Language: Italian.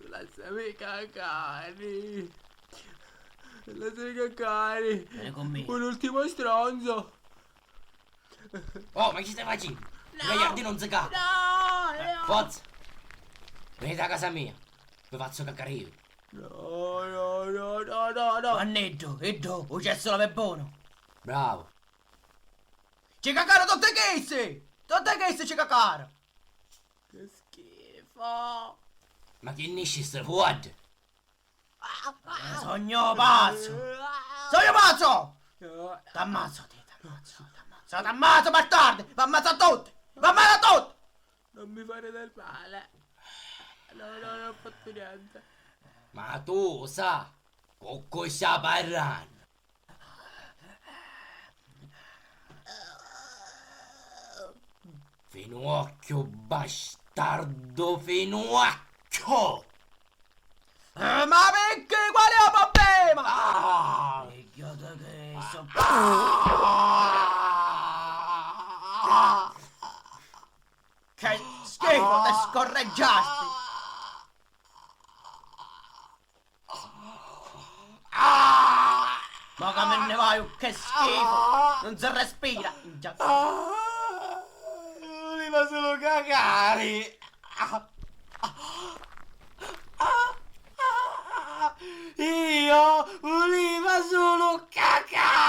Lasciami cacare. Lasciami cacare. Vieni con me. Un ultimo stronzo. Oh, ma che stai facendo? I gagliardi non si cagano. No. Forza. Venite a casa mia. Vi faccio cacare io. No. Mannetto, e tu? O c'è solo per buono? Bravo. Ci cacaro tutte queste! Tutte queste ci cacaro! Che schifo. Ma che nisci stai fuori? Sogno pazzo! Sogno pazzo! T'ammazzo te, t'ammazzo bastardi! V'ammazzo a tutti! V'ammazzo a tutti! Non mi fare del male. No, non ho fatto niente. Ma tu sa, con cosa parlando? Finocchio bastardo, finocchio! Ma perché? Qual è il problema? Ah! Idiota che so... Che schifo, te scorreggiasti! Ma come ne vai? Che schifo! Non si respira! Voleva solo cagare! Io volevo solo cagare!